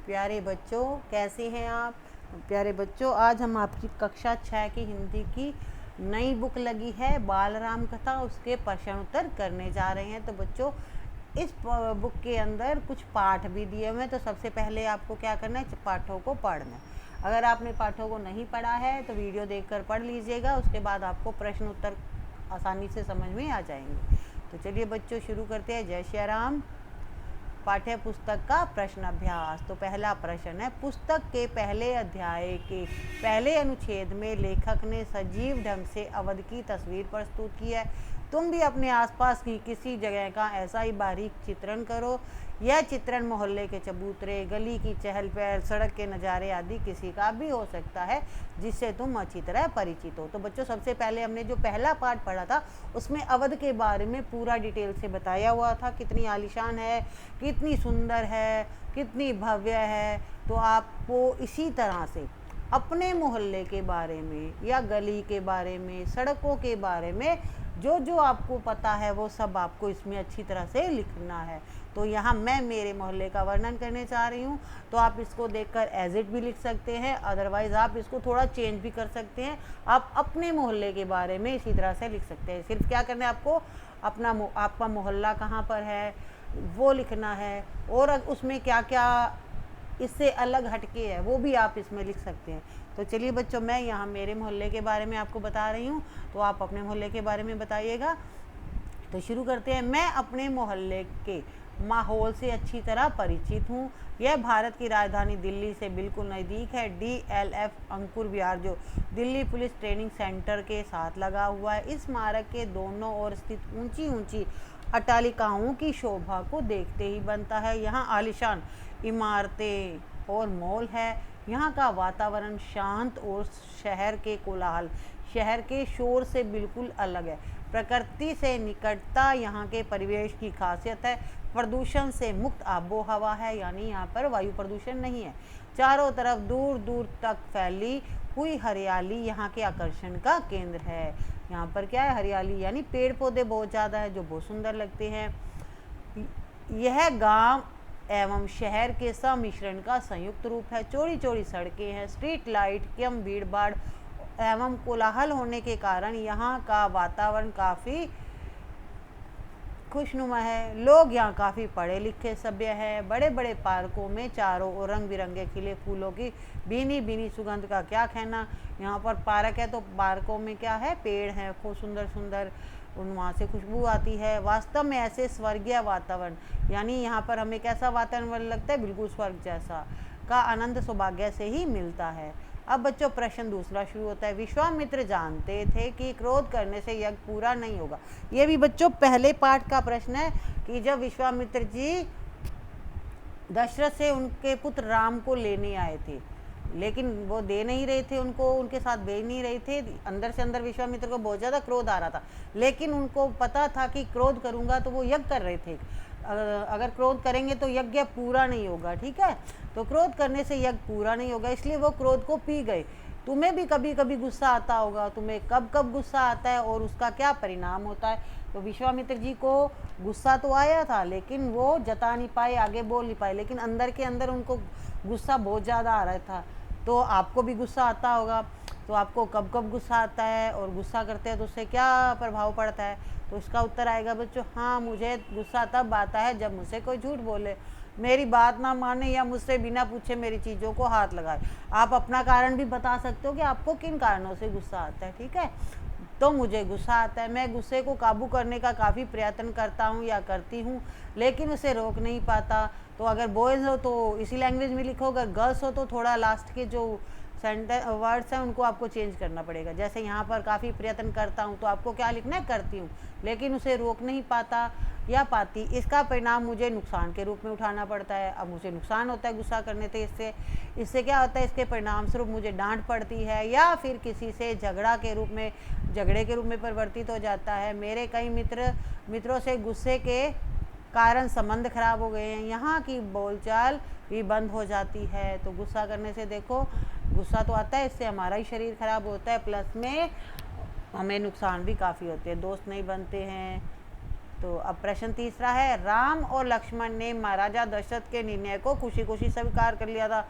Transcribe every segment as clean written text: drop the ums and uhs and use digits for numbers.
प्यारे बच्चों, कैसे हैं आप? प्यारे बच्चों, आज हम आपकी कक्षा 6 की हिंदी की नई बुक लगी है बालराम कथा, उसके प्रश्न उत्तर करने जा रहे हैं। तो बच्चों, इस बुक के अंदर कुछ पाठ भी दिए हुए हैं। तो सबसे पहले आपको क्या करना है, पाठों को पढ़ना है। अगर आपने पाठों को नहीं पढ़ा है तो वीडियो देखकर पढ़ लीजिएगा, उसके बाद आपको प्रश्न उत्तर आसानी से समझ में आ जाएंगे। तो चलिए बच्चों, शुरू करते हैं। जय श्री राम। पाठ्य पुस्तक का प्रश्न अभ्यास। तो पहला प्रश्न है, पुस्तक के पहले अध्याय के पहले अनुच्छेद में लेखक ने सजीव ढंग से अवध की तस्वीर प्रस्तुत की है। तुम भी अपने आसपास की किसी जगह का ऐसा ही बारीक चित्रण करो। यह चित्रण मोहल्ले के चबूतरे, गली की चहल पहल, सड़क के नज़ारे आदि किसी का भी हो सकता है जिससे तुम अच्छी तरह परिचित हो। तो बच्चों, सबसे पहले हमने जो पहला पाठ पढ़ा था उसमें अवध के बारे में पूरा डिटेल से बताया हुआ था, कितनी आलीशान है, कितनी सुंदर है, कितनी भव्य है। तो आपको इसी तरह से अपने मोहल्ले के बारे में या गली के बारे में, सड़कों के बारे में जो जो आपको पता है वो सब आपको इसमें अच्छी तरह से लिखना है। तो यहाँ मैं मेरे मोहल्ले का वर्णन करने चाह रही हूँ, तो आप इसको देखकर एज इट भी लिख सकते हैं, अदरवाइज़ आप इसको थोड़ा चेंज भी कर सकते हैं। आप अपने मोहल्ले के बारे में इसी तरह से लिख सकते हैं। सिर्फ क्या करना है आपको, आपका मोहल्ला कहाँ पर है वो लिखना है, और उसमें क्या क्या इससे अलग हटके है वो भी आप इसमें लिख सकते हैं। तो चलिए बच्चों, मैं यहाँ मेरे मोहल्ले के बारे में आपको बता रही हूँ, तो आप अपने मोहल्ले के बारे में बताइएगा। तो शुरू करते हैं। मैं अपने मोहल्ले के माहौल से अच्छी तरह परिचित हूँ। यह भारत की राजधानी दिल्ली से बिल्कुल नज़दीक है। DLF अंकुर विहार जो दिल्ली पुलिस ट्रेनिंग सेंटर के साथ लगा हुआ है। इस स्मारक के दोनों ओर स्थित ऊंची ऊंची अट्टालिकाओं की शोभा को देखते ही बनता है। यहाँ आलीशान इमारतें और मॉल है। यहाँ का वातावरण शांत और शहर के कोलाहल, शहर के शोर से बिल्कुल अलग है। प्रकृति से निकटता यहाँ के परिवेश की खासियत है। प्रदूषण से मुक्त आबो हवा है, यानी यहाँ पर वायु प्रदूषण नहीं है। चारों तरफ दूर दूर तक फैली हुई हरियाली यहाँ के आकर्षण का केंद्र है। यहाँ पर क्या है, हरियाली, यानी पेड़ पौधे बहुत ज़्यादा है जो बहुत सुंदर लगते हैं। यह गांव एवं शहर के सम्मिश्रण का संयुक्त रूप है। चौड़ी चौड़ी सड़कें हैं, स्ट्रीट लाइट, कम भीड़ भाड़ एवं कोलाहल होने के कारण यहाँ का वातावरण काफ़ी खुशनुमा है। लोग यहाँ काफ़ी पढ़े लिखे सभ्य हैं। बड़े बड़े पार्कों में चारों ओर रंग बिरंगे खिले फूलों की भीनी भीनी सुगंध का क्या कहना। यहाँ पर पार्क है तो पार्कों में क्या है, पेड़ हैं खूब सुंदर सुंदर, वहाँ से खुशबू आती है। वास्तव में ऐसे स्वर्गीय वातावरण, यानी यहाँ पर हमें कैसा वातावरण लगता है, बिल्कुल स्वर्ग जैसा, का आनंद सौभाग्य से ही मिलता है। अब बच्चों, प्रश्न दूसरा शुरू होता है। विश्वामित्र जानते थे कि क्रोध करने से यज्ञ पूरा नहीं होगा। ये भी बच्चों पहले पाठ का प्रश्न है कि जब विश्वामित्र जी दशरथ से उनके पुत्र राम को लेने आए थे, लेकिन वो दे नहीं रहे थे उनको, उनके साथ भेज नहीं रहे थे। अंदर से अंदर विश्वामित्र को बहुत ज़्यादा क्रोध आ रहा था, लेकिन उनको पता था कि क्रोध करूँगा तो वो यज्ञ कर रहे थे, अगर क्रोध करेंगे तो यज्ञ पूरा नहीं होगा। ठीक है, तो क्रोध करने से यज्ञ पूरा नहीं होगा, इसलिए वो क्रोध को पी गए। तुम्हें भी कभी कभी गुस्सा आता होगा, तुम्हें कब कब गुस्सा आता है और उसका क्या परिणाम होता है। तो विश्वामित्र जी को गुस्सा तो आया था, लेकिन वो जता नहीं पाए, आगे बोल नहीं पाए, लेकिन अंदर के अंदर उनको गुस्सा बहुत ज़्यादा आ रहा था। तो आपको भी गुस्सा आता होगा, तो आपको कब कब गुस्सा आता है और गुस्सा करते हैं तो उससे क्या प्रभाव पड़ता है। तो उसका उत्तर आएगा बच्चों, हाँ, मुझे गुस्सा तब आता है जब मुझसे कोई झूठ बोले, मेरी बात ना माने या मुझसे बिना पूछे मेरी चीज़ों को हाथ लगाए। आप अपना कारण भी बता सकते हो कि आपको किन कारणों से गुस्सा आता है। ठीक है, तो मुझे गुस्सा आता है, मैं गुस्से को काबू करने का काफ़ी प्रयत्न करता हूँ या करती हूँ, लेकिन उसे रोक नहीं पाता। तो अगर बॉयज़ हो तो इसी लैंग्वेज में लिखो, अगर गर्ल्स हो तो थोड़ा लास्ट के जो वर्ड्स हैं उनको आपको चेंज करना पड़ेगा। जैसे यहाँ पर काफ़ी प्रयत्न करता हूँ, तो आपको क्या लिखना है, करती हूँ, लेकिन उसे रोक नहीं पाता या पाती। इसका परिणाम मुझे नुकसान के रूप में उठाना पड़ता है। अब मुझे नुकसान होता है गुस्सा करने से, इससे क्या होता है, इसके परिणाम स्वरूप मुझे डांट पड़ती है या फिर किसी से झगड़े के रूप में परिवर्तित हो जाता है। मेरे कई मित्रों से गुस्से के कारण संबंध खराब हो गए हैं। यहाँ की बोलचाल भी बंद हो जाती है। तो गुस्सा करने से देखो, गुस्सा तो आता है, इससे हमारा ही शरीर खराब होता है, प्लस में हमें नुकसान भी काफ़ी होते हैं, दोस्त नहीं बनते हैं। तो अब प्रश्न तीसरा है, राम और लक्ष्मण ने महाराजा दशरथ के निर्णय को खुशी खुशी स्वीकार कर लिया था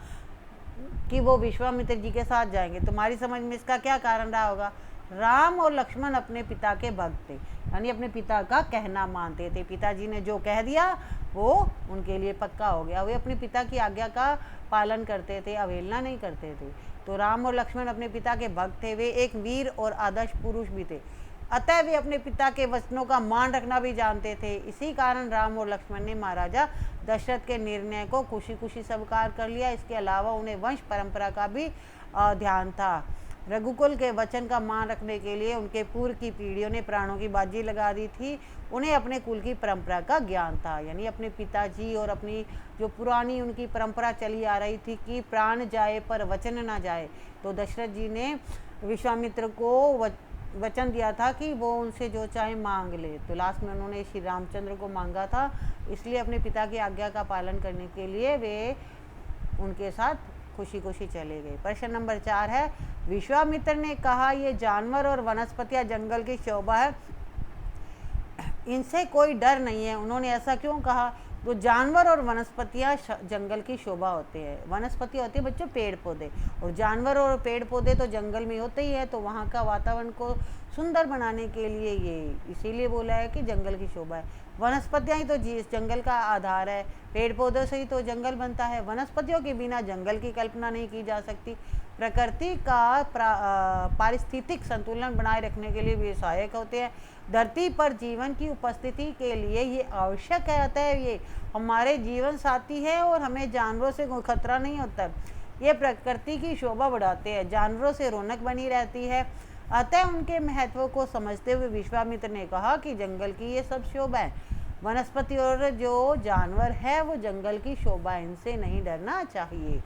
कि वो विश्वामित्र जी के साथ जाएंगे। तुम्हारी समझ में इसका क्या कारण रहा होगा? राम और लक्ष्मण अपने पिता के भक्त थे, यानी अपने पिता का कहना मानते थे। पिताजी ने जो कह दिया वो उनके लिए पक्का हो गया। वे अपने पिता की आज्ञा का पालन करते थे, अवहेलना नहीं करते थे। तो राम और लक्ष्मण अपने पिता के भक्त थे। वे एक वीर और आदर्श पुरुष भी थे, अतः वे अपने पिता के वचनों का मान रखना भी जानते थे। इसी कारण राम और लक्ष्मण ने महाराजा दशरथ के निर्णय को खुशी खुशी स्वीकार कर लिया। इसके अलावा उन्हें वंश परंपरा का भी ध्यान था। रघुकुल के वचन का मान रखने के लिए उनके पूर्व की पीढ़ियों ने प्राणों की बाजी लगा दी थी। उन्हें अपने कुल की परंपरा का ज्ञान था, यानी अपने पिताजी और अपनी जो पुरानी उनकी परंपरा चली आ रही थी कि प्राण जाए पर वचन ना जाए। तो दशरथ जी ने विश्वामित्र को वचन दिया था कि वो उनसे जो चाहे मांग ले। तो लास्ट में उन्होंने श्री रामचंद्र को मांगा था, इसलिए अपने पिता की आज्ञा का पालन करने के लिए वे उनके साथ खुशी खुशी चले गए। प्रश्न नंबर 4 है, विश्वामित्र ने कहा ये जानवर और वनस्पतियां जंगल की शोभा है, इनसे कोई डर नहीं है। उन्होंने ऐसा क्यों कहा? तो जानवर और वनस्पतियां जंगल की शोभा होते हैं। वनस्पति होती है बच्चों पेड़ पौधे, और जानवर और पेड़ पौधे तो जंगल में होते ही है। तो वहाँ का वातावरण को सुंदर बनाने के लिए ये इसीलिए बोला है कि जंगल की शोभा है। वनस्पतियाँ ही तो जंगल का आधार है, पेड़ पौधों से ही तो जंगल बनता है। वनस्पतियों के बिना जंगल की कल्पना नहीं की जा सकती। प्रकृति का पारिस्थितिक संतुलन बनाए रखने के लिए वे सहायक होते हैं। धरती पर जीवन की उपस्थिति के लिए ये आवश्यक है, अतः ये हमारे जीवन साथी है और हमें जानवरों से कोई खतरा नहीं होता। ये प्रकृति की शोभा बढ़ाते हैं, जानवरों से रौनक बनी रहती है। अतः उनके महत्व को समझते हुए विश्वामित्र ने कहा कि जंगल की ये सब शोभा है। वनस्पति और जो जानवर है वो जंगल की शोभा है, इनसे नहीं डरना चाहिए।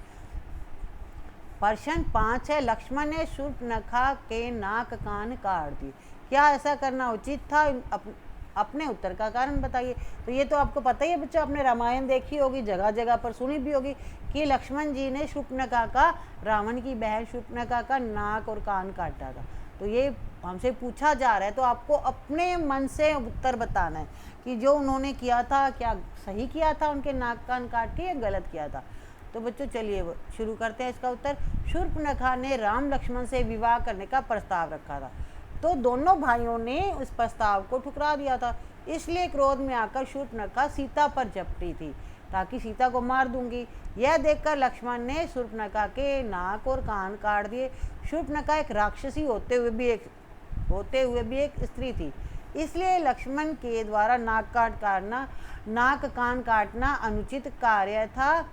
प्रश्न 5 है, लक्ष्मण ने शूर्पणखा के नाक कान काट दिए, क्या ऐसा करना उचित था? अपने उत्तर का कारण बताइए। तो ये तो आपको पता ही है बच्चों, आपने रामायण देखी होगी, जगह जगह पर सुनी भी होगी कि लक्ष्मण जी ने शूर्पणखा का, रावण की बहन शूर्पणखा का नाक और कान काटा था। तो ये हमसे पूछा जा रहा है, तो आपको अपने मन से उत्तर बताना है कि जो उन्होंने किया था क्या सही किया था, उनके नाक कान काट के, या गलत किया था। तो बच्चों चलिए शुरू करते हैं इसका उत्तर। शूर्पणखा ने राम लक्ष्मण से विवाह करने का प्रस्ताव रखा था, तो दोनों भाइयों ने उस प्रस्ताव को ठुकरा दिया था। इसलिए क्रोध में आकर शूर्पणखा सीता पर झपटी थी ताकि सीता को मार दूंगी। यह देखकर लक्ष्मण ने शूर्पणखा के नाक और कान काट दिए। शूर्पणखा एक राक्षसी होते हुए भी एक स्त्री थी, इसलिए लक्ष्मण के द्वारा नाक कान काटना अनुचित कार्य था।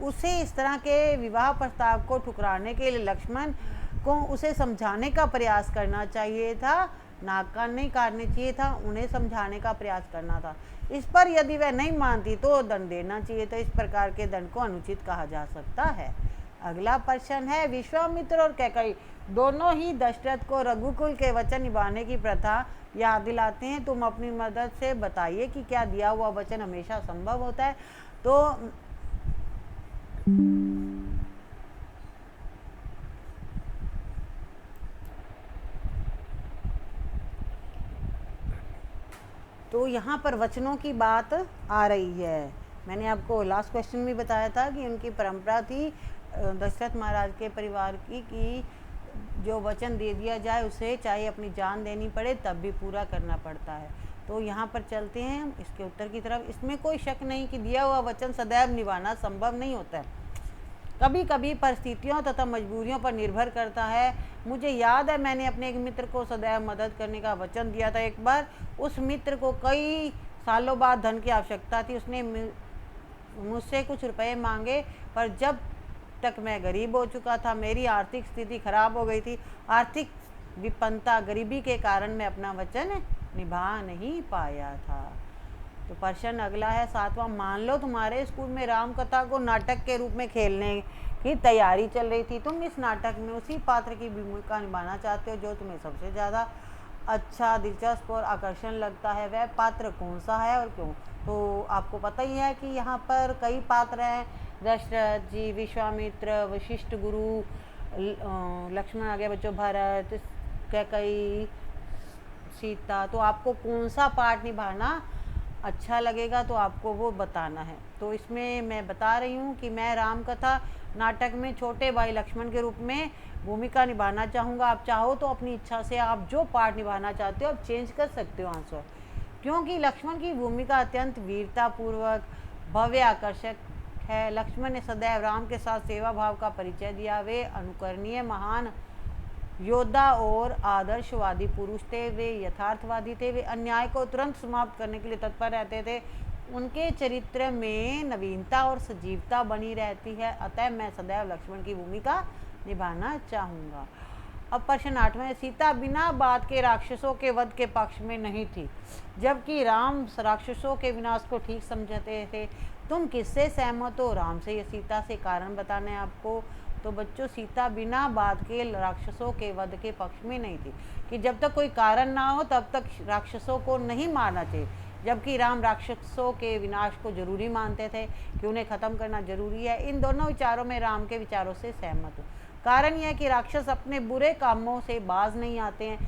उसे इस तरह के विवाह प्रस्ताव को ठुकराने के लिए लक्ष्मण को उसे समझाने का प्रयास करना चाहिए था, नाक कान नहीं काटने चाहिए था, उन्हें समझाने का प्रयास करना था। इस पर यदि वह नहीं मानती तो दंड देना चाहिए। तो इस प्रकार के दंड को अनुचित कहा जा सकता है। अगला प्रश्न है, विश्वामित्र और कैकेयी दोनों ही दशरथ को रघुकुल के वचन निभाने की प्रथा याद दिलाते हैं। तुम अपनी मदद से बताइए कि क्या दिया हुआ वचन हमेशा संभव होता है? तो यहाँ पर वचनों की बात आ रही है। मैंने आपको लास्ट क्वेश्चन में बताया था कि उनकी परंपरा थी दशरथ महाराज के परिवार की कि जो वचन दे दिया जाए उसे चाहे अपनी जान देनी पड़े तब भी पूरा करना पड़ता है। तो यहाँ पर चलते हैं हम इसके उत्तर की तरफ। इसमें कोई शक नहीं कि दिया हुआ वचन सदैव निभाना संभव नहीं होता है, कभी कभी परिस्थितियों तथा मजबूरियों पर निर्भर करता है। मुझे याद है मैंने अपने एक मित्र को सदैव मदद करने का वचन दिया था। एक बार उस मित्र को कई सालों बाद धन की आवश्यकता थी। उसने मुझसे कुछ रुपए मांगे, पर जब तक मैं गरीब हो चुका था, मेरी आर्थिक स्थिति खराब हो गई थी। आर्थिक विपन्नता, गरीबी के कारण मैं अपना वचन निभा नहीं पाया था। तो प्रश्न अगला है 7वां, मान लो तुम्हारे स्कूल में राम कथा को नाटक के रूप में खेलने की तैयारी चल रही थी। तुम इस नाटक में उसी पात्र की भूमिका निभाना चाहते हो जो तुम्हें सबसे ज़्यादा अच्छा, दिलचस्प और आकर्षण लगता है। वह पात्र कौन सा है और क्यों? तो आपको पता ही है कि यहाँ पर कई पात्र हैं, दशरथ जी, विश्वामित्र, वशिष्ठ गुरु, लक्ष्मण आ गया बच्चों, भरत, कैकेयी, सीता, तो आपको कौन सा पार्ट निभाना अच्छा लगेगा तो आपको वो बताना है। तो इसमें मैं बता रही हूँ कि मैं राम कथा नाटक में छोटे भाई लक्ष्मण के रूप में भूमिका निभाना चाहूँगा। आप चाहो तो अपनी इच्छा से आप जो पार्ट निभाना चाहते हो आप चेंज कर सकते हो आंसर, क्योंकि लक्ष्मण की भूमिका अत्यंत वीरतापूर्वक भव्य आकर्षक है। लक्ष्मण ने सदैव राम के साथ सेवा भाव का परिचय दिया। वे अनुकरणीय महान योद्धा और आदर्शवादी पुरुष थे। वे यथार्थवादी थे। वे अन्याय को तुरंत समाप्त करने के लिए तत्पर रहते थे। उनके चरित्र में नवीनता और सजीवता बनी रहती है। अतः मैं सदैव लक्ष्मण की भूमिका निभाना चाहूँगा। अब प्रश्न 8वां, सीता बिना बात के राक्षसों के वध के पक्ष में नहीं थी, जबकि राम राक्षसों के विनाश को ठीक समझते थे। तुम किससे सहमत हो? राम से या सीता से? कारण बताना है आपको। तो बच्चों, सीता बिना बात के राक्षसों के वध के पक्ष में नहीं थी, कि जब तक कोई कारण ना हो तब तक राक्षसों को नहीं मारना चाहिए, जबकि राम राक्षसों के विनाश को जरूरी मानते थे, कि उन्हें खत्म करना जरूरी है। इन दोनों विचारों में राम के विचारों से सहमत हूँ। कारण यह है कि राक्षस अपने बुरे कामों से बाज नहीं आते हैं।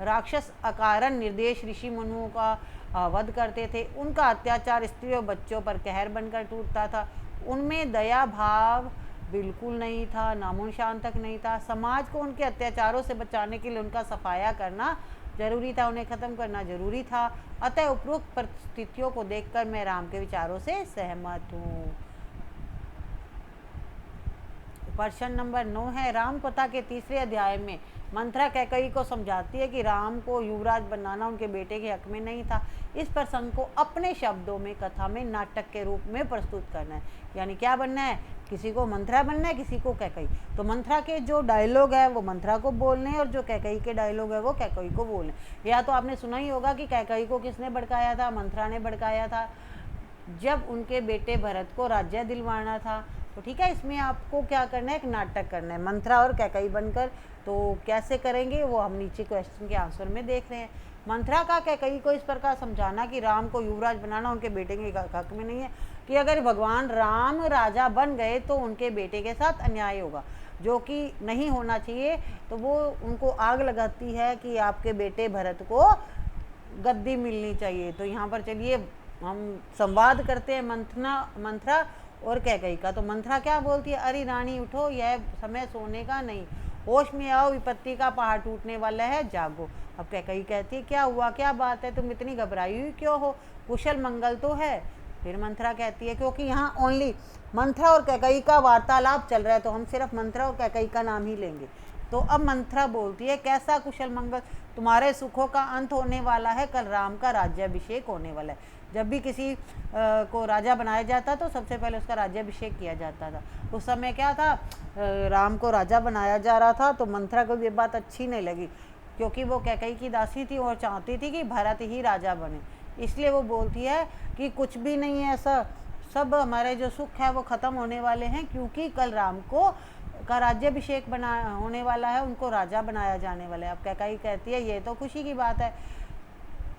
राक्षस अकारण निर्देश ऋषि मनुओं का वध करते थे। उनका अत्याचार स्त्री और बच्चों पर कहर बनकर टूटता था। उनमें दया भाव बिल्कुल नहीं था, नामोनिशान तक नहीं था। समाज को उनके अत्याचारों से बचाने के लिए उनका सफाया करना जरूरी था, उन्हें खत्म करना जरूरी था। अतः उपरोक्त परिस्थितियों को देखकर मैं राम के विचारों से सहमत हूँ। प्रश्न नंबर 9 है, राम कथा के 3रे अध्याय में मंथरा कैकेयी को समझाती है कि राम को युवराज बनाना उनके बेटे के हक में नहीं था। इस प्रसंग को अपने शब्दों में कथा में नाटक के रूप में प्रस्तुत करना है। यानी क्या बनना है? किसी को मंथरा बनना है, किसी को कैकेयी। तो मंथरा के जो डायलॉग है वो मंथरा को बोलने हैं और जो कैकेयी के डायलॉग है वो कैकेयी को बोलने। या तो आपने सुना ही होगा कि कैकेयी को किसने भड़काया था? मंथरा ने भड़काया था, जब उनके बेटे भरत को राज्य दिलवाना था। तो ठीक है, इसमें आपको क्या करना है? एक नाटक करना है मंथरा और कैकेयी बनकर। तो कैसे करेंगे वो हम नीचे क्वेश्चन के आंसर में देख रहे हैं। मंथरा का कैकेयी को इस प्रकार समझाना कि राम को युवराज बनाना उनके बेटे के हक में नहीं है, कि अगर भगवान राम राजा बन गए तो उनके बेटे के साथ अन्याय होगा, जो कि नहीं होना चाहिए। तो वो उनको आग लगाती है कि आपके बेटे भरत को गद्दी मिलनी चाहिए। तो यहाँ पर चलिए हम संवाद करते हैं मंथरा और कैकेयी का। तो मंथरा क्या बोलती है? अरे रानी उठो, यह समय सोने का नहीं, होश में आओ, विपत्ति का पहाड़ टूटने वाला है, जागो। अब कैकेयी कहती है क्या हुआ, क्या बात है, तुम इतनी घबराई हुई क्यों हो? कुशल मंगल तो है। फिर मंथरा कहती है क्योंकि यहाँ ओनली मंथरा और कैकेयी का वार्तालाप चल रहा है, तो हम सिर्फ मंथरा और कैकेयी का नाम ही लेंगे। तो अब मंथरा बोलती है कैसा कुशल मंगल? तुम्हारे सुखों का अंत होने वाला है, कल राम का राज्याभिषेक होने वाला है। जब भी किसी को राजा बनाया जाता तो सबसे पहले उसका राज्याभिषेक किया जाता था। उस समय क्या था, राम को राजा बनाया जा रहा था। तो मंथरा को ये बात अच्छी नहीं लगी, क्योंकि वो कैकेयी की दासी थी और चाहती थी कि भरत ही राजा बने। इसलिए वो बोलती है कि कुछ भी नहीं है ऐसा, सब हमारे जो सुख है वो ख़त्म होने वाले हैं, क्योंकि कल राम को का राज्याभिषेक बना होने वाला है, उनको राजा बनाया जाने वाला है। अब कैकेयी कहती है ये तो खुशी की बात है।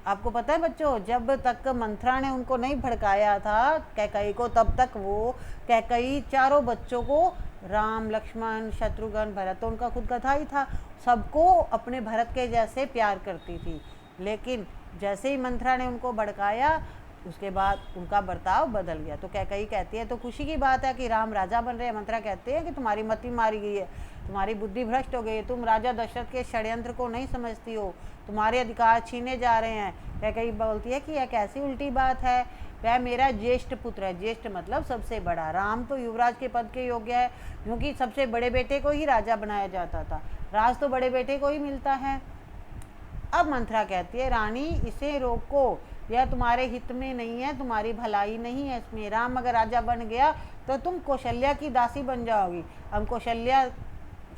आपको पता है बच्चों, जब तक मंथरा ने उनको नहीं भड़काया था कैकेयी को, तब तक वो कैकेयी चारों बच्चों को, राम लक्ष्मण शत्रुघ्न भरत, तो उनका खुद का था ही था, सबको अपने भरत के जैसे प्यार करती थी। लेकिन जैसे ही मंथरा ने उनको भड़काया उसके बाद उनका बर्ताव बदल गया। तो कैकेयी कहती है तो खुशी की बात है कि राम राजा बन रहे हैं। मंथरा कहते हैं कि तुम्हारी मति मारी गई है, तुम्हारी बुद्धि भ्रष्ट हो गई है, तुम राजा दशरथ के षड्यंत्र को नहीं समझती हो, तुम्हारे अधिकार छीने जा रहे हैं। कैकेयी बोलती है कि यह कैसी उल्टी बात है, वह मेरा ज्येष्ठ पुत्र है। ज्येष्ठ मतलब सबसे बड़ा। राम तो युवराज के पद के योग्य है, क्योंकि सबसे बड़े बेटे को ही राजा बनाया जाता था, राज तो बड़े बेटे को ही मिलता है। अब मंथरा कहती है रानी इसे रोको, यह तुम्हारे हित में नहीं है, तुम्हारी भलाई नहीं है इसमें। राम अगर राजा बन गया तो तुम कौशल्या की दासी बन जाओगी। अब कौशल्या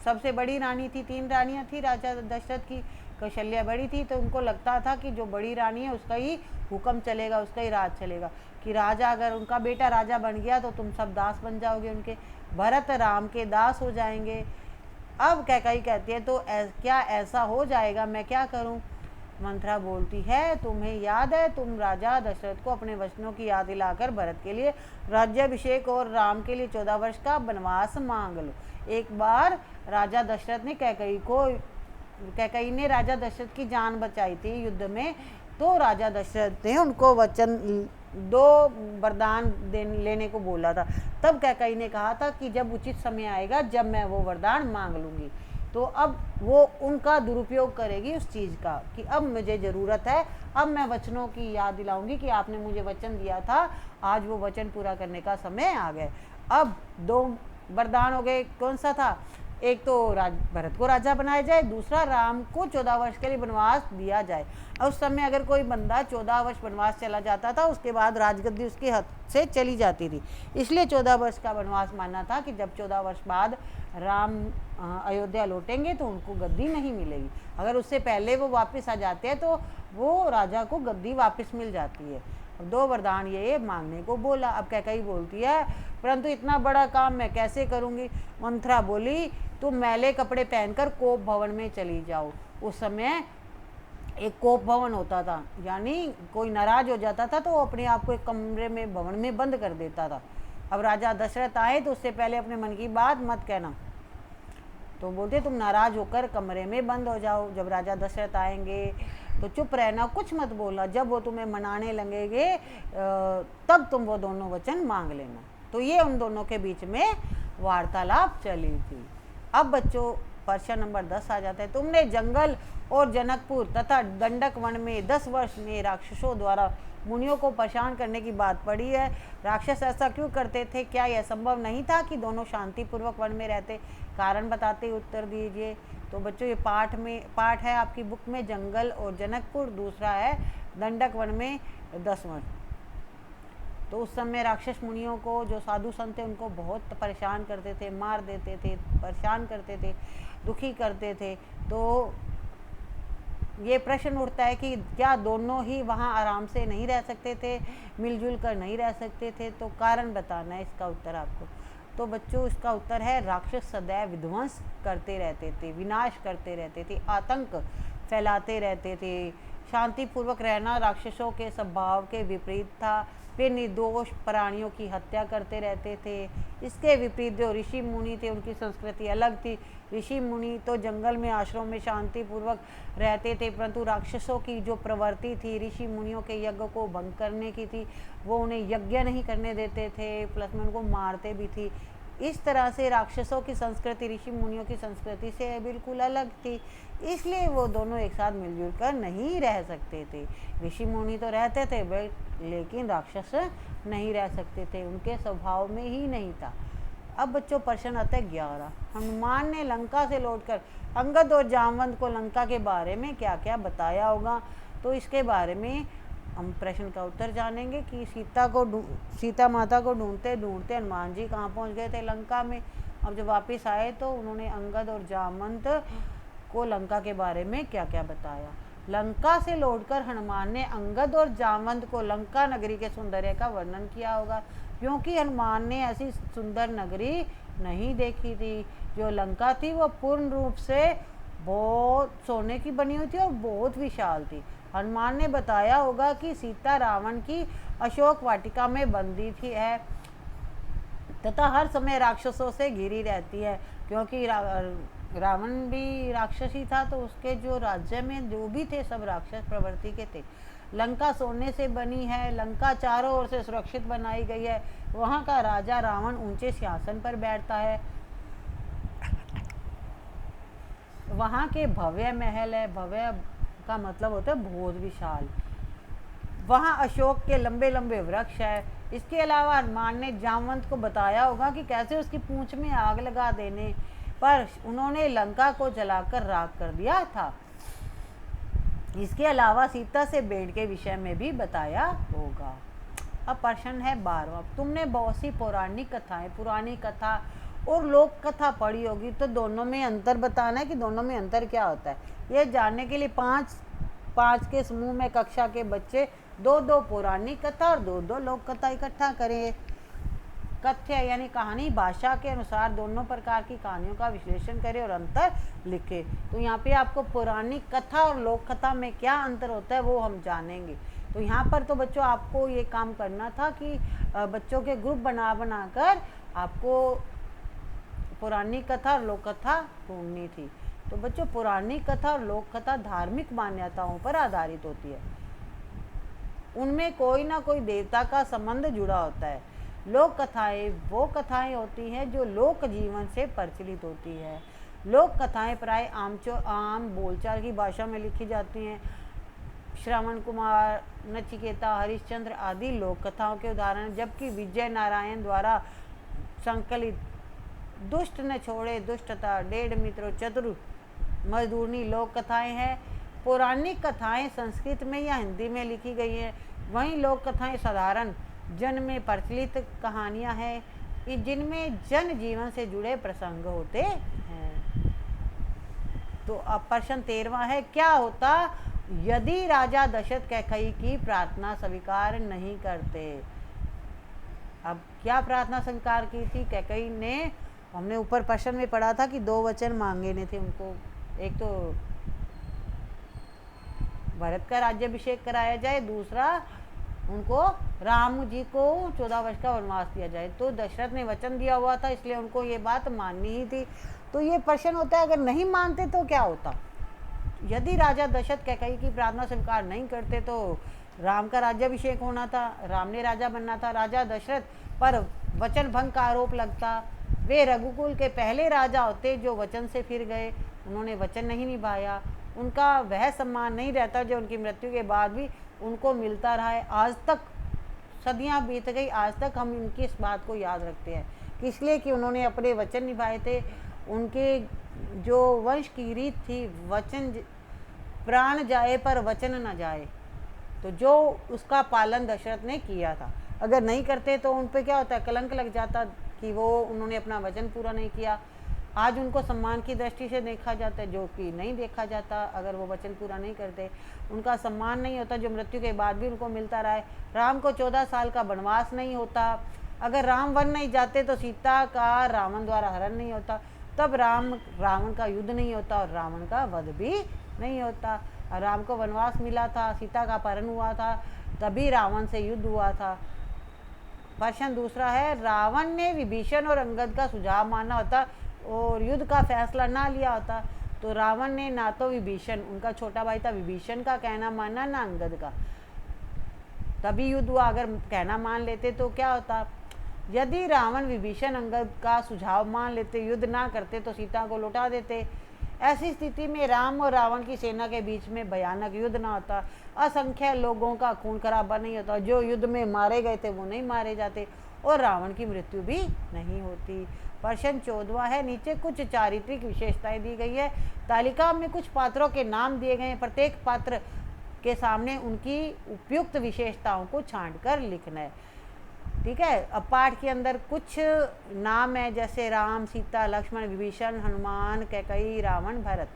सबसे बड़ी रानी थी, 3 रानियां थी राजा दशरथ की, कौशल्या बड़ी थी, तो उनको लगता था कि जो बड़ी रानी है उसका ही हुक्म चलेगा, उसका ही राज चलेगा, कि राजा अगर उनका बेटा राजा बन गया तो तुम सब दास बन जाओगे उनके, भरत राम के दास हो जाएंगे। अब कैकेयी कहती है तो क्या ऐसा हो जाएगा, मैं क्या करूं? मंथरा बोलती है तुम्हें याद है, तुम राजा दशरथ को अपने वचनों की याद दिलाकर भरत के लिए राज्याभिषेक और राम के लिए 14 वर्ष का वनवास मांग लो। एक बार राजा दशरथ ने कैकेयी को कैकेयी ने राजा दशरथ की जान बचाई थी युद्ध में, तो राजा दशरथ ने उनको वचन 2 वरदान लेने को बोला था। तब कैकेयी ने कहा था कि जब उचित समय आएगा जब मैं वो वरदान मांग लूँगी। तो अब वो उनका दुरुपयोग करेगी उस चीज़ का कि अब मुझे ज़रूरत है, अब मैं वचनों की याद दिलाऊंगी कि आपने मुझे वचन दिया था, आज वो वचन पूरा करने का समय आ गया। अब 2 वरदान हो गए। कौन सा था? एक तो भरत को राजा बनाया जाए, दूसरा राम को 14 वर्ष के लिए वनवास दिया जाए। उस समय अगर कोई बंदा 14 वर्ष वनवास चला जाता था, उसके बाद राजगद्दी उसके हाथ से चली जाती थी, इसलिए 14 वर्ष का वनवास मानना था कि जब 14 वर्ष बाद राम अयोध्या लौटेंगे तो उनको गद्दी नहीं मिलेगी। अगर उससे पहले वो वापस आ जाते हैं तो वो राजा को गद्दी वापस मिल जाती है। 2 वरदान ये मांगने को बोला। अब कैकेयी बोलती है परंतु इतना बड़ा काम मैं कैसे करूँगी। मंथरा बोली तुम मैले कपड़े पहनकर कोप भवन में चली जाओ। उस समय एक कोप भवन होता था, यानी कोई नाराज हो जाता था तो वो अपने आप को एक कमरे में भवन में बंद कर देता था। अब राजा दशरथ आए तो उससे पहले अपने मन की बात मत कहना। तो बोलते तुम नाराज होकर कमरे में बंद हो जाओ, जब राजा दशरथ आएंगे तो चुप रहना, कुछ मत बोलना, जब वो तुम्हें मनाने लगेंगे तब तुम वो दोनों वचन मांग लेना। तो ये उन दोनों के बीच में वार्तालाप चली थी। अब बच्चों प्रश्न नंबर 10 आ जाता है। तुमने जंगल और जनकपुर तथा दंडक वन में 10 वर्ष में राक्षसों द्वारा मुनियों को परेशान करने की बात पढ़ी है। राक्षस ऐसा क्यों करते थे? क्या यह संभव नहीं था कि दोनों शांतिपूर्वक वन में रहते? कारण बताते उत्तर दीजिए। तो बच्चों ये पाठ है आपकी बुक में जंगल और जनकपुर, दूसरा है दंडक वन में 10 वर्ष। तो उस समय राक्षस मुनियों को, जो साधु संत थे, उनको बहुत परेशान करते थे, मार देते थे, परेशान करते थे, दुखी करते थे। तो ये प्रश्न उठता है कि क्या दोनों ही वहाँ आराम से नहीं रह सकते थे, मिलजुल कर नहीं रह सकते थे? तो कारण बताना है इसका उत्तर आपको। तो बच्चों इसका उत्तर है राक्षस सदैव विध्वंस करते रहते थे, विनाश करते रहते थे, आतंक फैलाते रहते थे। शांतिपूर्वक रहना राक्षसों के स्वभाव के विपरीत था। वे निर्दोष प्राणियों की हत्या करते रहते थे। इसके विपरीत जो ऋषि मुनि थे उनकी संस्कृति अलग थी। ऋषि मुनि तो जंगल में आश्रम में शांतिपूर्वक रहते थे, परंतु राक्षसों की जो प्रवृत्ति थी ऋषि मुनियों के यज्ञ को भंग करने की थी, वो उन्हें यज्ञ नहीं करने देते थे, प्लस में उनको मारते भी थी। इस तरह से राक्षसों की संस्कृति ऋषि मुनियों की संस्कृति से बिल्कुल अलग थी, इसलिए वो दोनों एक साथ मिलजुल कर नहीं रह सकते थे। ऋषि मुनि तो रहते थे लेकिन राक्षस नहीं रह सकते थे, उनके स्वभाव में ही नहीं था। अब बच्चों प्रश्न आता है 11। हनुमान ने लंका से लौटकर अंगद और जामवंत को लंका के बारे में क्या क्या बताया होगा? तो इसके बारे में हम प्रश्न का उत्तर जानेंगे कि सीता माता को ढूंढते ढूंढते हनुमान जी कहाँ पहुँच गए थे? लंका में। अब जब वापस आए तो उन्होंने अंगद और जामवंत को लंका के बारे में क्या क्या बताया। लंका से लौटकर हनुमान ने अंगद और जामवंत को लंका नगरी के सौंदर्य का वर्णन किया होगा, क्योंकि हनुमान ने ऐसी सुंदर नगरी नहीं देखी थी। जो लंका थी वो पूर्ण रूप से बहुत सोने की बनी हुई थी और बहुत विशाल थी। हनुमान ने बताया होगा कि सीता रावण की अशोक वाटिका में बंदी थी है तथा हर समय राक्षसों से घिरी रहती है, क्योंकि रावण भी राक्षसी था, तो उसके जो राज्य में जो भी थे सब राक्षस प्रवृत्ति के थे। लंका सोने से बनी है, लंका चारों ओर से सुरक्षित बनाई गई है, वहाँ का राजा रावण ऊंचे सिंहासन पर बैठता है, वहाँ के भव्य महल है, भव्य का मतलब होता है बहुत विशाल, वहाँ अशोक के लंबे लंबे वृक्ष है। इसके अलावा हनुमान ने जामवंत को बताया होगा कि कैसे उसकी पूंछ में आग लगा देने पर उन्होंने लंका को जलाकर राख कर दिया था। इसके अलावा सीता से भेंट के विषय में भी बताया होगा। अब प्रश्न है 12वां। तुमने बहुत सी पौराणिक कथाएं, पुरानी कथा और लोक कथा पढ़ी होगी, तो दोनों में अंतर बताना है कि दोनों में अंतर क्या होता है। ये जानने के लिए पाँच के समूह में कक्षा के बच्चे 2-2 पौराणिक कथा और 2-2 लोक कथा इकट्ठा करें। कथ्य यानी कहानी भाषा के अनुसार दोनों प्रकार की कहानियों का विश्लेषण करें और अंतर लिखें। तो यहाँ पे आपको पौराणिक कथा और लोक कथा में क्या अंतर होता है वो हम जानेंगे। तो यहाँ पर तो बच्चों आपको ये काम करना था कि बच्चों के ग्रुप बना कर आपको पौराणिक कथा और लोक कथा ढूंढनी थी। तो बच्चों पुरानी कथा और लोक कथा धार्मिक मान्यताओं पर आधारित होती है, उनमें कोई ना कोई देवता का संबंध जुड़ा होता है। लोक कथाएं वो कथाएं होती हैं जो लोक जीवन से प्रचलित होती है। लोक कथाएं प्राय आम बोलचाल की भाषा में लिखी जाती हैं। श्रवण कुमार, नचिकेता, हरिश्चंद्र आदि लोक कथाओं के उदाहरण, जबकि विजय नारायण द्वारा संकलित दुष्ट न छोड़े दुष्टता, डेढ़ मित्रों, चतुर मजदूरनी लोक कथाएं हैं। पौराणिक कथाएं संस्कृत में या हिंदी में लिखी गई हैं, वहीं लोक कथाएं साधारण जन में प्रचलित कहानियां हैं जिनमें जन जीवन से जुड़े प्रसंग होते हैं। तो अब प्रश्न 13वां है, क्या होता यदि राजा दशरथ कैकेयी की प्रार्थना स्वीकार नहीं करते? अब क्या प्रार्थना स्वीकार की थी कैकेयी ने? हमने ऊपर प्रश्न में पढ़ा था कि 2 वचन मांगे ने थे उनको, एक तो भरत का राज्याभिषेक कराया जाए, दूसरा उनको राम जी को 14 वर्ष का वनवास दिया जाए। तो दशरथ ने वचन दिया हुआ था, इसलिए उनको ये बात माननी ही थी। तो ये प्रश्न होता है, अगर नहीं मानते तो क्या होता? यदि राजा दशरथ कैकेयी की प्रार्थना स्वीकार नहीं करते तो राम का राज्याभिषेक होना था, राम ने राजा बनना था। राजा दशरथ पर वचन भंग का आरोप लगता। वे रघुकुल के पहले राजा होते जो वचन से फिर गए, उन्होंने वचन नहीं निभाया। उनका वह सम्मान नहीं रहता जो उनकी मृत्यु के बाद भी उनको मिलता रहा है। आज तक सदियां बीत गई, आज तक हम इनकी इस बात को याद रखते हैं, इसलिए कि उन्होंने अपने वचन निभाए थे। उनके जो वंश की रीत थी, वचन प्राण जाए पर वचन न जाए, तो जो उसका पालन दशरथ ने किया था। अगर नहीं करते तो उन पे क्या होता है, कलंक लग जाता कि वो उन्होंने अपना वचन पूरा नहीं किया। आज उनको सम्मान की दृष्टि से देखा जाता है, जो कि नहीं देखा जाता अगर वो वचन पूरा नहीं करते। उनका सम्मान नहीं होता जो मृत्यु के बाद भी उनको मिलता रहा है। राम को 14 साल का वनवास नहीं होता। अगर राम वन नहीं जाते तो सीता का रावण द्वारा हरण नहीं होता, तब रावण का युद्ध नहीं होता और रावण का वध भी नहीं होता। राम को वनवास मिला था, सीता का अपहरण हुआ था, तभी रावण से युद्ध हुआ था। प्रश्न दूसरा है, रावण ने विभीषण और अंगद का सुझाव माना होता और युद्ध का फैसला ना लिया होता, तो रावण ने ना तो विभीषण, उनका छोटा भाई था, विभीषण का कहना माना, ना अंगद का, तभी युद्ध हुआ। अगर कहना मान लेते तो क्या होता? यदि रावण विभीषण अंगद का सुझाव मान लेते, युद्ध ना करते, तो सीता को लौटा देते। ऐसी स्थिति में राम और रावण की सेना के बीच में भयानक युद्ध ना होता, असंख्य लोगों का खून खराबा नहीं होता, जो युद्ध में मारे गए थे वो नहीं मारे जाते और रावण की मृत्यु भी नहीं होती। प्रश्न 14वां है, नीचे कुछ चारित्रिक विशेषताएं दी गई है। तालिका में कुछ पात्रों के नाम दिए गए हैं, प्रत्येक पात्र के सामने उनकी उपयुक्त विशेषताओं को छांटकर लिखना है। ठीक है, अब पाठ के अंदर कुछ नाम है, जैसे राम, सीता, लक्ष्मण, विभीषण, हनुमान, कैकेयी, रावण, भरत।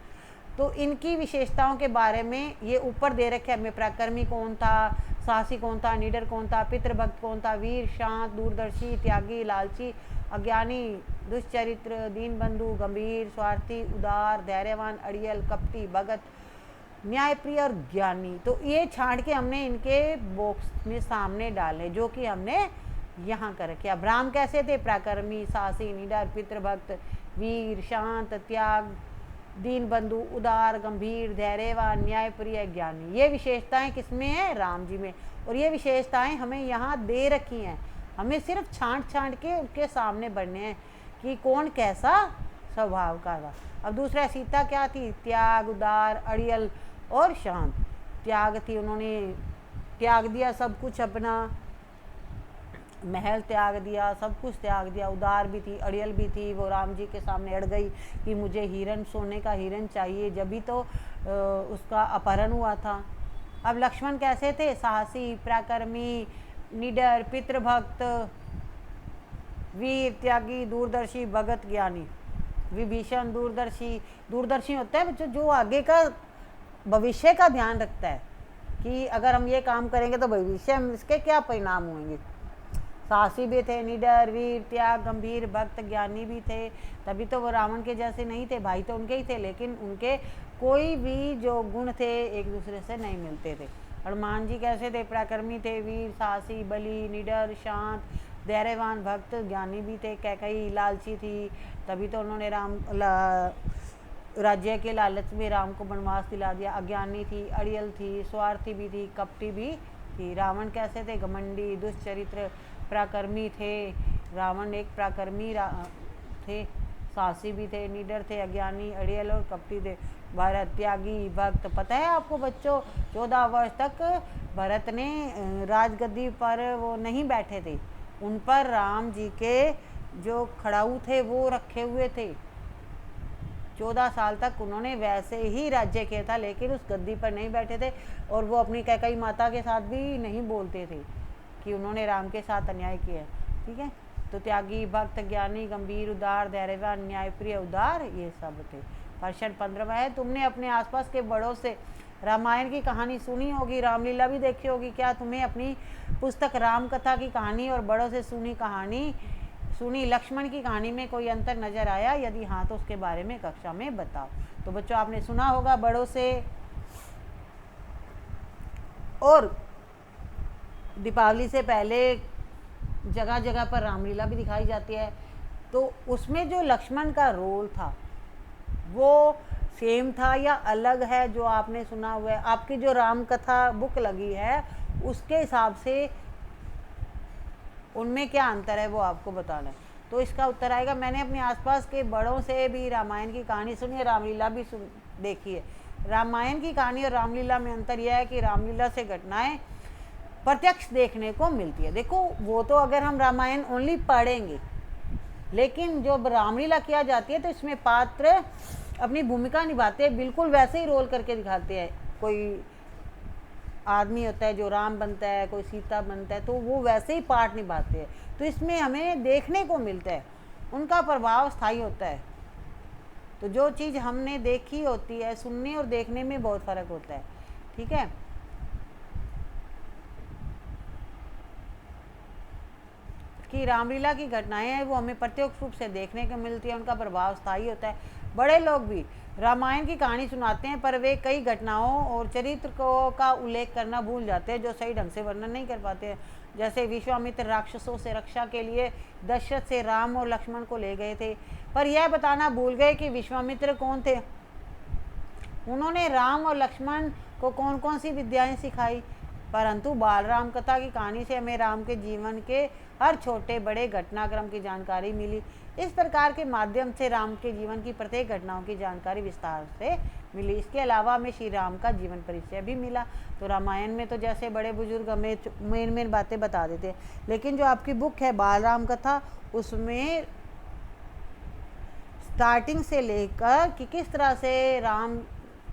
तो इनकी विशेषताओं के बारे में ये ऊपर दे रखे हमें। पराक्रमी कौन था, साहसी कौन था, निडर कौन था, पितृभक्त कौन था, वीर, शांत, दूरदर्शी, त्यागी, लालची, अज्ञानी, दुष्चरित्र, दीनबंधु, गंभीर, स्वार्थी, उदार, धैर्यवान, अड़ियल, कपटी, भगत, न्यायप्रिय और ज्ञानी। तो ये छांट के हमने इनके बॉक्स में सामने डाले, जो कि हमने यहाँ कर रखे। अब राम कैसे थे? पराक्रमी, साहसी, निडर, पितृभक्त, वीर, शांत, त्याग, दीनबंधु, उदार, गंभीर, धैर्यवान, न्यायप्रिय, ज्ञानी। ये विशेषताएं किसमें है? राम जी में। और ये विशेषताएं हमें यहाँ दे रखी हैं, हमें सिर्फ छांट छांट के उनके सामने बढ़ने हैं कि कौन कैसा स्वभाव का था। अब दूसरा, सीता क्या थी? त्याग, उदार, अड़ियल और शांत। त्याग थी, उन्होंने त्याग दिया सब कुछ, अपना महल त्याग दिया, सब कुछ त्याग दिया। उदार भी थी, अड़ियल भी थी, वो राम जी के सामने अड़ गई कि मुझे हिरन, सोने का हिरन चाहिए, जब भी तो उसका अपहरण हुआ था। अब लक्ष्मण कैसे थे? साहसी, पराक्रमी, निडर, पितृभक्त, वीर, त्यागी, दूरदर्शी, भगत, ज्ञानी। विभीषण दूरदर्शी होता है बच्चों, जो आगे का भविष्य का ध्यान रखता है कि अगर हम ये काम करेंगे तो भविष्य में इसके क्या परिणाम होंगे। साहसी भी थे, निडर, वीर, त्याग, गंभीर, भक्त, ज्ञानी भी थे, तभी तो वो रावण के जैसे नहीं थे। भाई तो उनके ही थे, लेकिन उनके कोई भी जो गुण थे एक दूसरे से नहीं मिलते थे। हनुमान जी कैसे थे? पराक्रमी थे, वीर, साहसी, बली, निडर, शांत, धैर्यवान, भक्त, ज्ञानी भी थे। कैकेयी लालची थी, तभी तो उन्होंने राज्य के लालच में राम को वनवास दिला दिया। अज्ञानी थी, अड़ियल थी, स्वार्थी भी थी, कपटी भी थी। रावण कैसे थे? घमंडी, दुष्चरित्र, पराक्रमी थे। रावण एक पराक्रमी थे, साहसी भी थे, निडर थे, अज्ञानी, अड़ियल और कपटी थे। भरत त्यागी भक्त। पता है आपको बच्चों, 14 वर्ष तक भरत ने राजगद्दी पर वो नहीं बैठे थे, उन पर राम जी के जो खड़ाऊ थे वो रखे हुए थे। 14 साल तक उन्होंने वैसे ही राज्य किया था, लेकिन उस गद्दी पर नहीं बैठे थे। और वो अपनी कैकेयी माता के साथ भी नहीं बोलते थे कि उन्होंने राम के साथ अन्याय किया। ठीक है, तो त्यागी भक्त, ज्ञानी, गंभीर, उदार, धैर्यवान, न्यायप्रिय, उदार, ये सब थे। प्रश्न 15 है, तुमने अपने आसपास के बड़ों से रामायण की कहानी सुनी होगी, रामलीला भी देखी होगी। क्या तुम्हें अपनी पुस्तक राम कथा की कहानी और बड़ों से सुनी लक्ष्मण की कहानी में कोई अंतर नजर आया? यदि हाँ तो उसके बारे में कक्षा में बताओ। तो बच्चों आपने सुना होगा बड़ों से, और दीपावली से पहले जगह जगह पर रामलीला भी दिखाई जाती है। तो उसमें जो लक्ष्मण का रोल था वो सेम था या अलग है जो आपने सुना हुआ है? आपकी जो राम कथा बुक लगी है उसके हिसाब से उनमें क्या अंतर है वो आपको बताना है। तो इसका उत्तर आएगा, मैंने अपने आसपास के बड़ों से भी रामायण की कहानी सुनी है, रामलीला भी देखी है। रामायण की कहानी और रामलीला में अंतर यह है कि रामलीला से घटनाएं प्रत्यक्ष देखने को मिलती है। देखो वो तो अगर हम रामायण ओनली पढ़ेंगे, लेकिन जो रामलीला किया जाती है तो इसमें पात्र अपनी भूमिका निभाते हैं, बिल्कुल वैसे ही रोल करके दिखाते हैं। कोई आदमी होता है जो राम बनता है, कोई सीता बनता है, तो वो वैसे ही पार्ट निभाते हैं। तो इसमें हमें देखने को मिलता है, उनका प्रभाव स्थायी होता है। तो जो चीज़ हमने देखी होती है, सुनने और देखने में बहुत फर्क होता है। ठीक है, कि रामलीला की घटनाएं हैं वो हमें प्रत्यक्ष रूप से देखने को मिलती है, उनका प्रभाव स्थायी होता है। बड़े लोग भी रामायण की कहानी सुनाते हैं, पर वे कई घटनाओं और चरित्र का उल्लेख करना भूल जाते हैं जो सही ढंग से वर्णन नहीं कर पाते हैं। जैसे विश्वामित्र राक्षसों से रक्षा के लिए दशरथ से राम और लक्ष्मण को ले गए थे, पर यह बताना भूल गए कि विश्वामित्र कौन थे। उन्होंने राम और लक्ष्मण को कौन कौन सी विद्याएं सिखाई। परंतु बाल राम कथा की कहानी से हमें राम के जीवन के हर छोटे बड़े घटनाक्रम की जानकारी मिली। इस प्रकार के माध्यम से राम के जीवन की प्रत्येक घटनाओं की जानकारी विस्तार से मिली। इसके अलावा हमें श्री राम का जीवन परिचय भी मिला। तो रामायण में तो जैसे बड़े बुजुर्ग हमें मेन बातें बता देते हैं, लेकिन जो आपकी बुक है बाल राम कथा, उसमें स्टार्टिंग से लेकर कि किस तरह से राम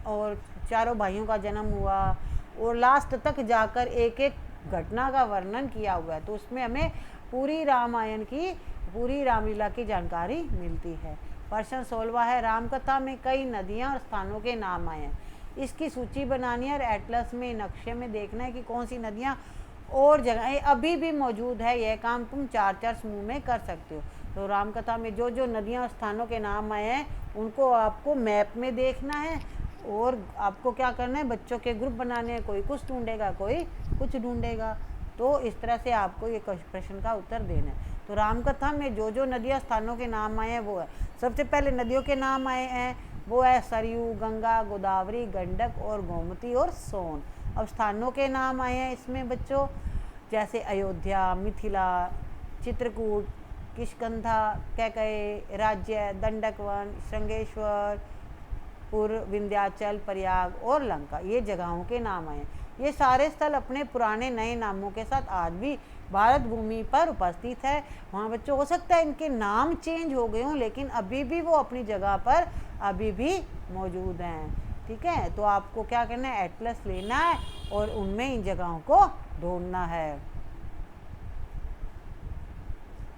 और चारों भाइयों का जन्म हुआ और लास्ट तक जाकर एक एक घटना का वर्णन किया हुआ है। तो उसमें हमें पूरी रामायण की, पूरी रामलीला की जानकारी मिलती है। प्रश्न 16 है, रामकथा में कई नदियां और स्थानों के नाम आए हैं। इसकी सूची बनानी है और एटलस में नक्शे में देखना है कि कौन सी नदियां और जगहें अभी भी मौजूद है। यह काम तुम 4-4 समूह में कर सकते हो। तो रामकथा में जो जो नदियां और स्थानों के नाम आए हैं उनको आपको मैप में देखना है, और आपको क्या करना है, बच्चों के ग्रुप बनाने हैं, कोई कुछ ढूंढेगा कोई कुछ ढूंढेगा। तो इस तरह से आपको ये प्रश्न का उत्तर देना है। तो रामकथा में जो जो नदियाँ स्थानों के नाम आए हैं वो है, सबसे पहले नदियों के नाम आए हैं वो है सरयू, गंगा, गोदावरी, गंडक और गोमती और सोन। अब स्थानों के नाम आए हैं इसमें बच्चों, जैसे अयोध्या, मिथिला, चित्रकूट, किष्किंधा, कैकेयी राज्य, दंडकवन, श्रृंगेश्वर, विंध्याचल, प्रयाग और लंका, ये जगहों के नाम आए। ये सारे स्थल अपने पुराने नए नामों के साथ आज भी भारत भूमि पर उपस्थित है। वहाँ बच्चों हो सकता है इनके नाम चेंज हो गए हों, लेकिन अभी भी वो अपनी जगह पर अभी भी मौजूद हैं। ठीक है, तो आपको क्या करना है, एटलस लेना है और उनमें इन जगहों को ढूंढना है।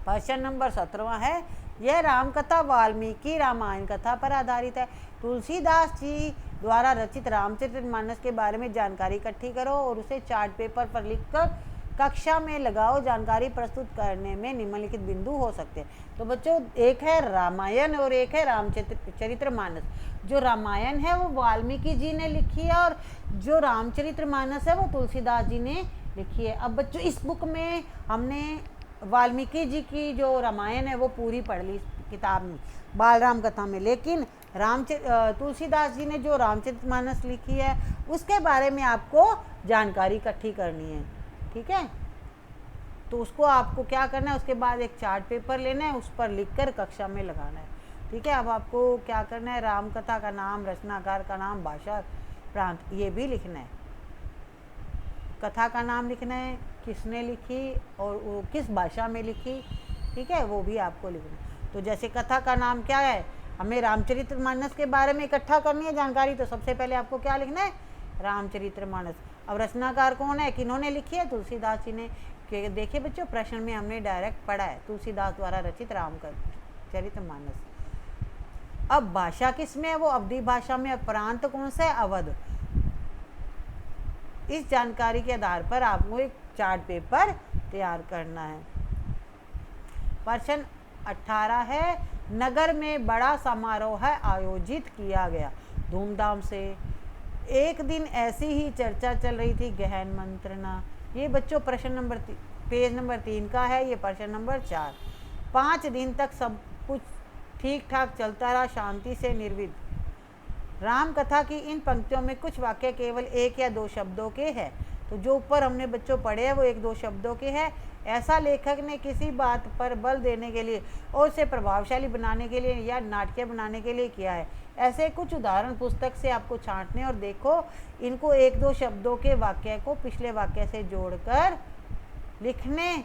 प्रश्न नंबर 17 है, यह रामकथा वाल्मीकि रामायण कथा पर आधारित है। तुलसीदास जी द्वारा रचित रामचरितमानस के बारे में जानकारी इकट्ठी करो और उसे चार्ट पेपर पर लिखकर कक्षा में लगाओ। जानकारी प्रस्तुत करने में निम्नलिखित बिंदु हो सकते हैं। तो बच्चों एक है रामायण और एक है रामचरितमानस। जो रामायण है वो वाल्मीकि जी ने लिखी है और जो रामचरितमानस है वो तुलसीदास जी ने लिखी है। अब बच्चों इस बुक में हमने वाल्मीकि जी की जो रामायण है वो पूरी पढ़ ली किताब में बाल राम कथा में, लेकिन तुलसीदास जी ने जो रामचरितमानस लिखी है उसके बारे में आपको जानकारी इकट्ठी करनी है, ठीक है। तो उसको आपको क्या करना है, उसके बाद एक चार्ट पेपर लेना है, उस पर लिखकर कक्षा में लगाना है, ठीक है। अब आपको क्या करना है, राम कथा का नाम, रचनाकार का नाम, भाषा, प्रांत, ये भी लिखना है। कथा का नाम लिखना है, किसने लिखी और वो किस भाषा में लिखी, ठीक है, वो भी आपको लिखना है। तो जैसे कथा का नाम क्या है, हमें रामचरितमानस के बारे में इकट्ठा करनी है जानकारी, तो सबसे पहले आपको क्या लिखना है, रामचरितमानस। अब रचनाकार कौन है, किन्होंने लिखी है, तुलसीदास जी ने। क्योंकि देखिए बच्चों, प्रश्न में हमने डायरेक्ट पढ़ा है तुलसीदास द्वारा रचित रामचरितमानस। अब भाषा किस में है, वो अवधी भाषा में। प्रांत कौन सा है, अवध। इस जानकारी के आधार पर आपको एक चार्ट पेपर तैयार करना है। प्रश्न 18 है, नगर में बड़ा समारोह आयोजित किया गया धूमधाम से। एक दिन ऐसी ही चर्चा चल रही थी, गहन मंत्रणा। ये बच्चों प्रश्न नंबर पेज नंबर 3 का है, ये प्रश्न नंबर 4। 5 दिन तक सब कुछ ठीक ठाक चलता रहा, शांति से निर्विघ्न। राम कथा की इन पंक्तियों में कुछ वाक्य केवल 1 या 2 शब्दों के हैं। तो जो ऊपर हमने बच्चों पढ़े हैं वो 1-2 शब्दों के हैं। ऐसा लेखक ने किसी बात पर बल देने के लिए और उसे प्रभावशाली बनाने के लिए या नाट्य बनाने के लिए किया है। ऐसे कुछ उदाहरण पुस्तक से आपको छांटने और देखो, इनको 1-2 शब्दों के वाक्य को पिछले वाक्य से जोड़कर लिखने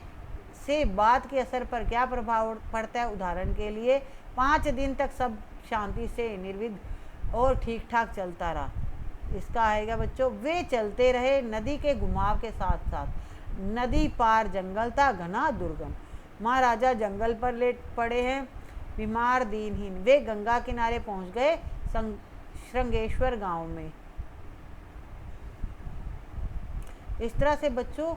से बात के असर पर क्या प्रभाव पड़ता है। उदाहरण के लिए, 5 दिन तक सब शांति से निर्विघ्न और ठीक ठाक चलता रहा। इसका आएगा बच्चों, वे चलते रहे नदी के घुमाव के साथ साथ। नदी पार जंगल था घना दुर्गम। महाराजा जंगल पर लेट पड़े हैं, बीमार दीनहीन। वे गंगा किनारे पहुंच गए श्रृंगेश्वर गांव में। इस तरह से बच्चों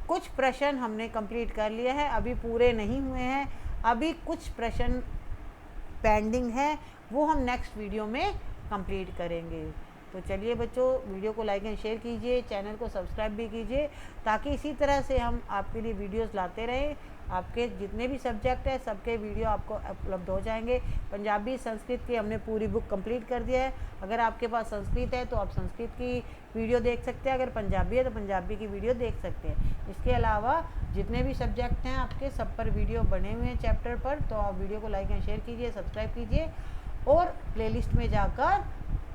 कुछ प्रश्न हमने कंप्लीट कर लिए हैं, अभी पूरे नहीं हुए हैं, अभी कुछ प्रश्न पेंडिंग है, वो हम नेक्स्ट वीडियो में कंप्लीट करेंगे। तो चलिए बच्चों, वीडियो को लाइक एंड शेयर कीजिए, चैनल को सब्सक्राइब भी कीजिए, ताकि इसी तरह से हम आपके लिए वीडियोस लाते रहें। आपके जितने भी सब्जेक्ट है सबके वीडियो आपको उपलब्ध हो जाएंगे। पंजाबी संस्कृत की हमने पूरी बुक कंप्लीट कर दिया है। अगर आपके पास संस्कृत है तो आप संस्कृत की वीडियो देख सकते हैं, अगर पंजाबी है तो पंजाबी की वीडियो देख सकते हैं। इसके अलावा जितने भी सब्जेक्ट हैं आपके, सब पर वीडियो बने हुए हैं चैप्टर पर। तो आप वीडियो को लाइक एंड शेयर कीजिए, सब्सक्राइब कीजिए और प्लेलिस्ट में जाकर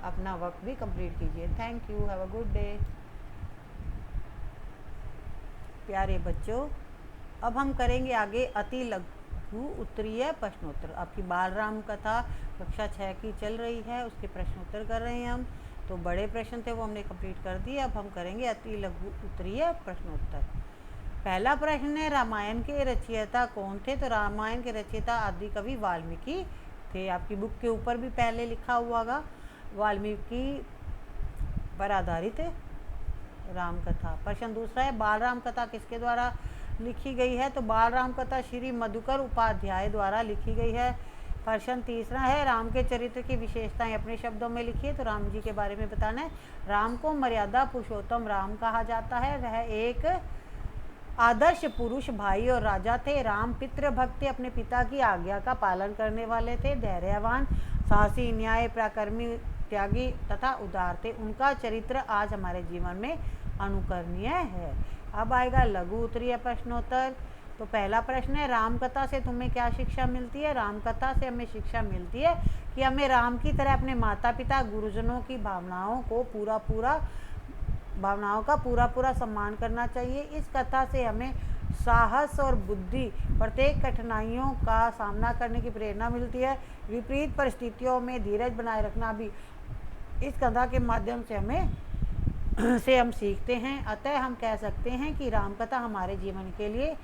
अपना वर्क भी कंप्लीट कीजिए। Thank you, have a good day. प्यारे बच्चों, अब हम करेंगे आगे अति लघु उत्तरीय प्रश्नोत्तर। आपकी बाल राम कथा कक्षा 6 की चल रही है, उसके प्रश्नोत्तर कर रहे हैं हम। तो बड़े प्रश्न थे वो हमने कंप्लीट कर दिए, अब हम करेंगे अति लघु उत्तरीय प्रश्नोत्तर। पहला प्रश्न है, रामायण के रचयिता कौन थे। तो रामायण के रचयिता आदि कवि वाल्मीकि थे। आपकी बुक के ऊपर भी पहले लिखा हुआ होगा, वाल्मीकि पर आधारित राम कथा। प्रश्न दूसरा है, बाल राम कथा किसके द्वारा लिखी गई है। तो बाल राम कथा श्री मधुकर उपाध्याय द्वारा लिखी गई है। प्रश्न तीसरा है, राम के चरित्र की विशेषताएं अपने शब्दों में लिखिए। तो राम जी के बारे में बताना है। राम को मर्यादा पुरुषोत्तम राम कहा जाता है। वह एक आदर्श पुरुष, भाई और राजा थे। राम पितृभक्ति, अपने पिता की आज्ञा का पालन करने वाले थे। धैर्यवान, साहसी, न्याय, पराक्रमी, त्यागी तथा उदार थे। उनका चरित्र आज हमारे जीवन में अनुकरणीय है। अब आएगा लघु उत्तरीय प्रश्नोत्तर। तो पहला प्रश्न है, राम कथा से तुम्हें क्या शिक्षा मिलती है। राम कथा से हमें शिक्षा मिलती है कि हमें राम की तरह अपने माता पिता गुरुजनों की भावनाओं का पूरा सम्मान करना चाहिए। इस कथा से हमें साहस और बुद्धि, प्रत्येक कठिनाइयों का सामना करने की प्रेरणा मिलती है। विपरीत परिस्थितियों में धीरज बनाए रखना भी इस कथा के माध्यम से हम सीखते हैं। अतः हम कह सकते हैं कि राम कथा हमारे जीवन के लिए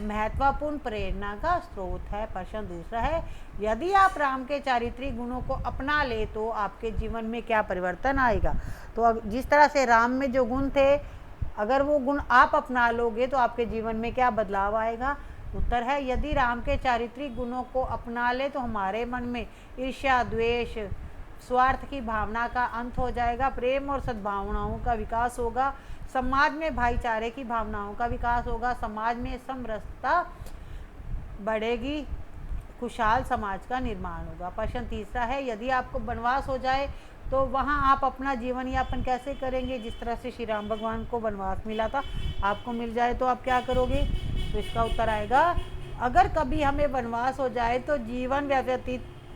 महत्वपूर्ण प्रेरणा का स्रोत है। प्रश्न दूसरा है, यदि आप राम के चारित्रिक गुणों को अपना ले तो आपके जीवन में क्या परिवर्तन आएगा। तो जिस तरह से राम में जो गुण थे, अगर वो गुण आप अपना लोगे तो आपके जीवन में क्या बदलाव आएगा। उत्तर है, यदि राम के चारित्रिक गुणों को अपना ले तो हमारे मन में ईर्ष्या, द्वेष, स्वार्थ की भावना का अंत हो जाएगा। प्रेम और सद्भावनाओं का विकास होगा। समाज में भाईचारे की भावनाओं का विकास होगा। समाज में समरसता बढ़ेगी। खुशहाल समाज का निर्माण होगा। प्रश्न तीसरा है, यदि आपको वनवास हो जाए तो वहाँ आप अपना जीवन यापन कैसे करेंगे? जिस तरह से श्री राम भगवान को वनवास मिला था, आपको मिल जाए तो आप क्या करोगे? तो इसका उत्तर आएगा, अगर कभी हमें वनवास हो जाए तो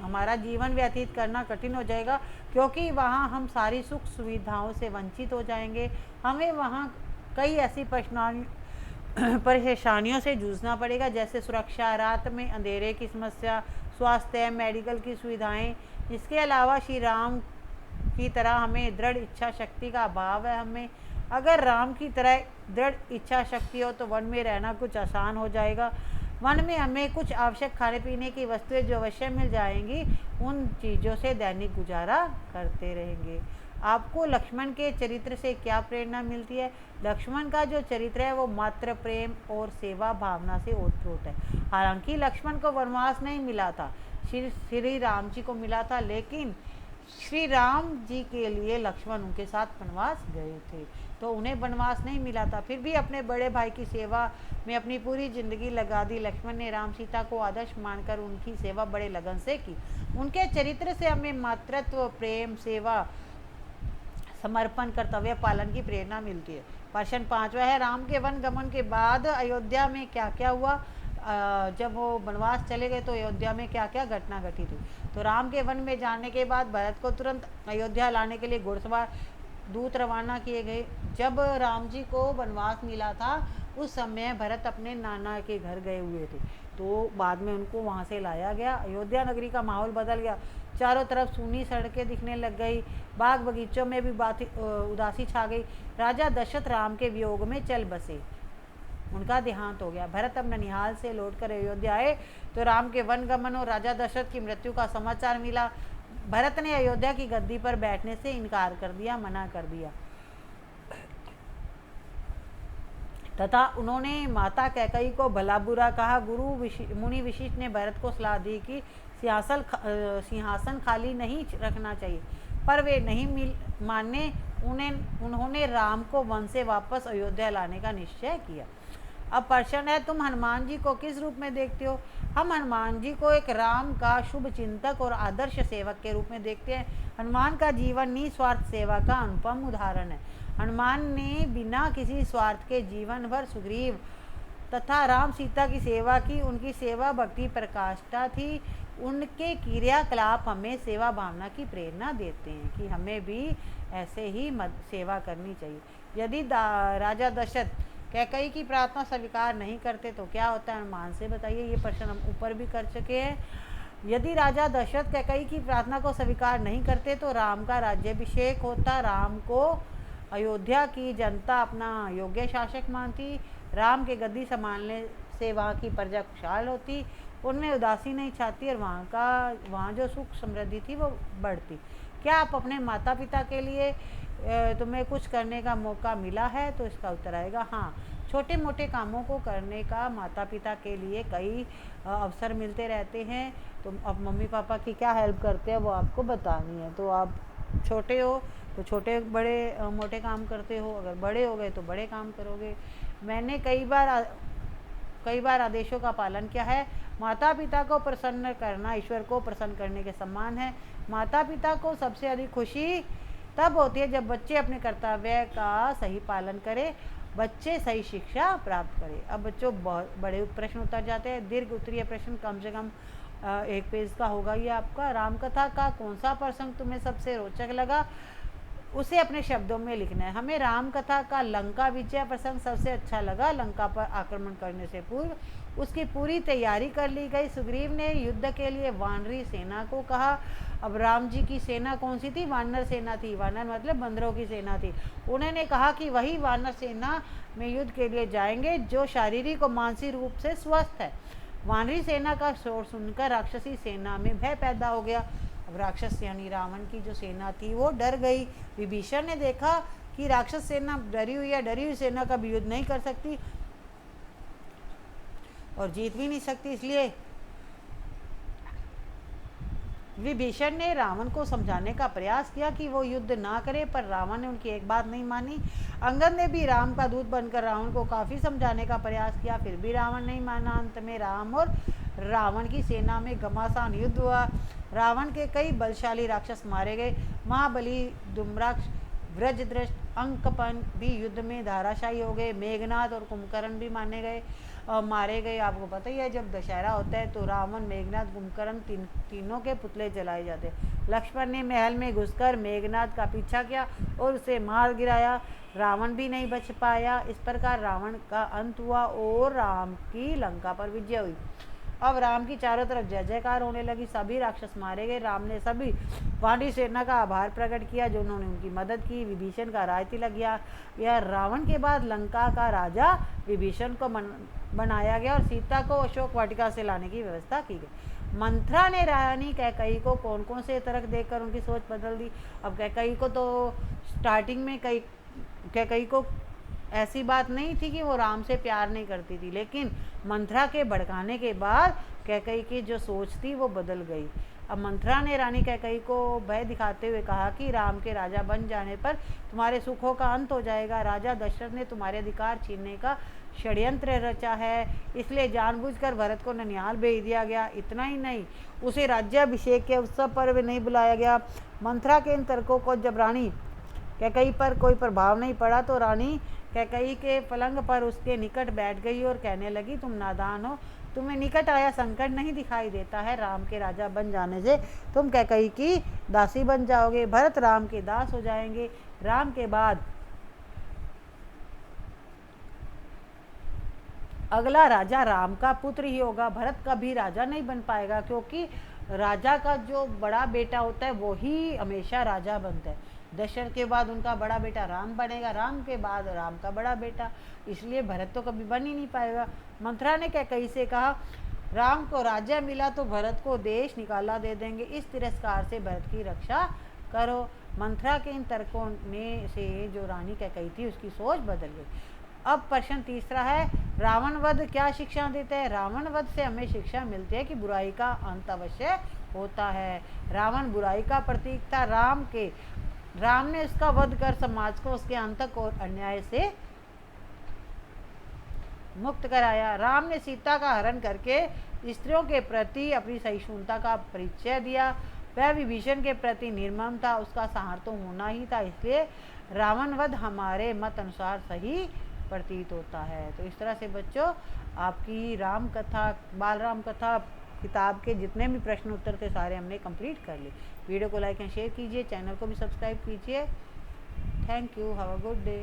हमारा जीवन व्यतीत करना कठिन हो जाएगा, क्योंकि वहाँ हम सारी सुख सुविधाओं से वंचित हो जाएंगे। हमें वहाँ कई ऐसी परेशानियों से जूझना पड़ेगा, जैसे सुरक्षा, रात में अंधेरे की समस्या, स्वास्थ्य, मेडिकल की सुविधाएं। इसके अलावा श्री राम की तरह हमें दृढ़ इच्छा शक्ति का अभाव है। हमें अगर राम की तरह दृढ़ इच्छा शक्ति हो तो वन में रहना कुछ आसान हो जाएगा। वन में हमें कुछ आवश्यक खाने पीने की वस्तुएं जो अवश्य मिल जाएंगी, उन चीज़ों से दैनिक गुजारा करते रहेंगे। आपको लक्ष्मण के चरित्र से क्या प्रेरणा मिलती है? लक्ष्मण का जो चरित्र है वो मात्र प्रेम और सेवा भावना से ओतप्रोत है। हालांकि लक्ष्मण को वनवास नहीं मिला था, श्री राम जी को मिला था, लेकिन श्री राम जी के लिए लक्ष्मण उनके साथ वनवास गए थे, तो उन्हें वनवास नहीं मिला था। फिर भी अपने बड़े भाई की सेवा में अपनी पूरी जिंदगी लगा दी। लक्ष्मण ने राम सीता को आदर्श मानकर उनकी सेवा बड़े लगन से की। उनके चरित्र से हमें मातृत्व, प्रेम, सेवा, समर्पण, कर्तव्य पालन की प्रेरणा मिलती है। प्रश्न 5वां है, राम के वन गमन के बाद अयोध्या में क्या क्या हुआ? जब वो वनवास चले गए तो अयोध्या में क्या क्या घटना घटित हुई? तो राम के वन में जाने के बाद भरत को तुरंत अयोध्या लाने के लिए घुड़सवार दूत रवाना किए गए। जब राम जी को वनवास मिला था उस समय भरत अपने नाना के घर गए हुए थे, तो बाद में उनको वहाँ से लाया गया। अयोध्या नगरी का माहौल बदल गया, चारों तरफ सूनी सड़कें दिखने लग गई, बाग बगीचों में भी उदासी छा गई। राजा दशरथ राम के वियोग में चल बसे, उनका देहांत हो गया। भरत अब ननिहाल से लौटकर अयोध्या आए तो राम के वन गमन और राजा दशरथ की मृत्यु का समाचार मिला। भरत ने अयोध्या की गद्दी पर बैठने से इनकार कर दिया, मना कर दिया तथा उन्होंने माता कैकेयी को भला बुरा कहा। मुनि वशिष्ठ ने भरत को सलाह दी कि सिंहासन खाली नहीं रखना चाहिए, पर वे नहीं माने। उन्होंने राम को वन से वापस अयोध्या लाने का निश्चय किया। अब प्रश्न है, तुम हनुमान जी को किस रूप में देखते हो? हम हनुमान जी को एक राम का शुभ चिंतक और आदर्श सेवक के रूप में देखते हैं। हनुमान का जीवन निस्वार्थ सेवा का अनुपम उदाहरण है। हनुमान ने बिना किसी स्वार्थ के जीवन भर सुग्रीव तथा राम सीता की सेवा की। उनकी सेवा भक्ति प्रकाष्ठा थी। उनके क्रियाकलाप हमें सेवा भावना की प्रेरणा देते हैं कि हमें भी ऐसे ही सेवा करनी चाहिए। यदि राजा दशरथ कैकेयी की प्रार्थना स्वीकार नहीं करते तो क्या होता है? हनुमान से बताइए। ये प्रश्न हम ऊपर भी कर चुके हैं। यदि राजा दशरथ कैकेयी की प्रार्थना को स्वीकार नहीं करते तो राम का राज्याभिषेक होता। राम को अयोध्या की जनता अपना योग्य शासक मानती। राम के गद्दी संभालने से वहाँ की प्रजा खुशहाल होती, उनमें उदासी नहीं छाती और वहाँ जो सुख समृद्धि थी वो बढ़ती। क्या आप अपने माता पिता के लिए तुम्हें कुछ करने का मौका मिला है? तो इसका उत्तर आएगा हाँ। छोटे मोटे कामों को करने का माता पिता के लिए कई अवसर मिलते रहते हैं। तो अब मम्मी पापा की क्या हेल्प करते हैं वो आपको बतानी है। तो आप छोटे हो तो छोटे बड़े मोटे काम करते हो, अगर बड़े हो गए तो बड़े काम करोगे। मैंने कई बार आदेशों का पालन किया है। माता पिता को प्रसन्न करना ईश्वर को प्रसन्न करने के समान है। माता पिता को सबसे अधिक खुशी तब होती है जब बच्चे अपने कर्तव्य का सही पालन करें, बच्चे सही शिक्षा प्राप्त करें। अब बच्चों बहुत बड़े प्रश्न उतर जाते हैं। दीर्घ उत्तरीय प्रश्न कम से कम 1 पेज का होगा ये आपका। रामकथा का कौन सा प्रसंग तुम्हें सबसे रोचक लगा, उसे अपने शब्दों में लिखना है। हमें रामकथा का लंका विजय प्रसंग सबसे अच्छा लगा। लंका पर आक्रमण करने से पूर्व उसकी पूरी तैयारी कर ली गई। सुग्रीव ने युद्ध के लिए वानरी सेना को कहा। अब राम जी की सेना कौन सी थी? वानर सेना थी। वानर मतलब बंदरों की सेना थी। उन्होंने कहा कि वही वानर सेना में युद्ध के लिए जाएंगे जो शारीरिक और मानसिक रूप से स्वस्थ है। वानरी सेना का शोर सुनकर राक्षसी सेना में भय पैदा हो गया। अब राक्षस यानी रावण की जो सेना थी वो डर गई। विभीषण ने देखा कि राक्षस सेना डरी हुई है, डरी हुई सेना का भी युद्ध नहीं कर सकती और जीत भी नहीं सकती, इसलिए विभीषण ने रावण को समझाने का प्रयास किया कि वो युद्ध ना करे, पर रावण ने उनकी एक बात नहीं मानी। अंगद ने भी राम का दूत बनकर रावण को काफ़ी समझाने का प्रयास किया, फिर भी रावण नहीं माना। अंत में राम और रावण की सेना में घमासान युद्ध हुआ। रावण के कई बलशाली राक्षस मारे गए। महाबली धूम्राक्ष, व्रजदृष्ट, अंकपन भी युद्ध में धाराशायी हो गए। मेघनाथ और कुंभकर्ण भी मारे गए। आपको पता ही है, जब दशहरा होता है तो रावण, मेघनाथ, कुंभकर्ण तीनों के पुतले जलाए जाते हैं। लक्ष्मण ने महल में घुसकर मेघनाथ का पीछा किया और उसे मार गिराया। रावण भी नहीं बच पाया। इस प्रकार रावण का अंत हुआ और राम की लंका पर विजय हुई। अब राम की चारों तरफ जय जयकार होने लगी। सभी राक्षस मारे गए। राम ने सभी पांडव सेना का आभार प्रकट किया जो उन्होंने उनकी मदद की। विभीषण का राज तिलक गया। यह रावण के बाद लंका का राजा विभीषण को बनाया गया और सीता को अशोक वाटिका से लाने की व्यवस्था की गई। मंथरा ने रानी कैकई को कौन कौन से तर्क देकर उनकी सोच बदल दी। अब कैकई को तो स्टार्टिंग में कैकई को ऐसी बात नहीं थी कि वो राम से प्यार नहीं करती थी, लेकिन मंथरा के भड़काने के बाद कैकई की जो सोच थी वो बदल गई। अब मंथरा ने रानी कैकई को भय दिखाते हुए कहा कि राम के राजा बन जाने पर तुम्हारे सुखों का अंत हो जाएगा। राजा दशरथ ने तुम्हारे अधिकार छीनने का षड्यंत्र रचा है, इसलिए जानबूझकर भरत को ननिहाल भेज दिया गया। इतना ही नहीं, उसे राज्याभिषेक के उत्सव पर भी नहीं बुलाया गया। मंथरा के इन तर्कों को जब रानी कैकई पर कोई प्रभाव नहीं पड़ा तो रानी कैकई के पलंग पर उसके निकट बैठ गई और कहने लगी, तुम नादान हो, तुम्हें निकट आया संकट नहीं दिखाई देता है। राम के राजा बन जाने से तुम कैकई की दासी बन जाओगे, भरत राम के दास हो जाएंगे। राम के बाद अगला राजा राम का पुत्र ही होगा। भरत कभी राजा नहीं बन पाएगा, क्योंकि राजा का जो बड़ा बेटा होता है वो ही हमेशा राजा बनता है। दशरथ के बाद उनका बड़ा बेटा राम बनेगा, राम के बाद राम का बड़ा बेटा, इसलिए भरत तो कभी बन ही नहीं पाएगा। मंथरा ने कैकई से कहा, राम को राज्य मिला तो भरत को देश निकाला दे देंगे, इस तिरस्कार से भरत की रक्षा करो। मंथरा के इन तर्कों ने से जो रानी कैकई थी उसकी सोच बदल गई। अब प्रश्न तीसरा है, रावण वध क्या शिक्षा देता है। रावण वध से हमें शिक्षा मिलती है कि बुराई का अंत अवश्य होता है। रावण बुराई का प्रतीक था। राम ने उसका वध कर समाज को उसके अंतक और अन्याय से मुक्त कराया। राम ने सीता का हरण करके स्त्रियों के प्रति अपनी सहिष्णुता का परिचय दिया। वह विभीषण के प्रति निर्मम था, उसका संहार तो होना ही था, इसलिए रावण वध हमारे मत अनुसार सही प्रतीत होता है। तो इस तरह से बच्चों, आपकी राम कथा, बाल राम कथा किताब के जितने भी प्रश्न उत्तर थे सारे हमने कंप्लीट कर लिए। वीडियो को लाइक एंड शेयर कीजिए, चैनल को भी सब्सक्राइब कीजिए। Thank you, have a good day.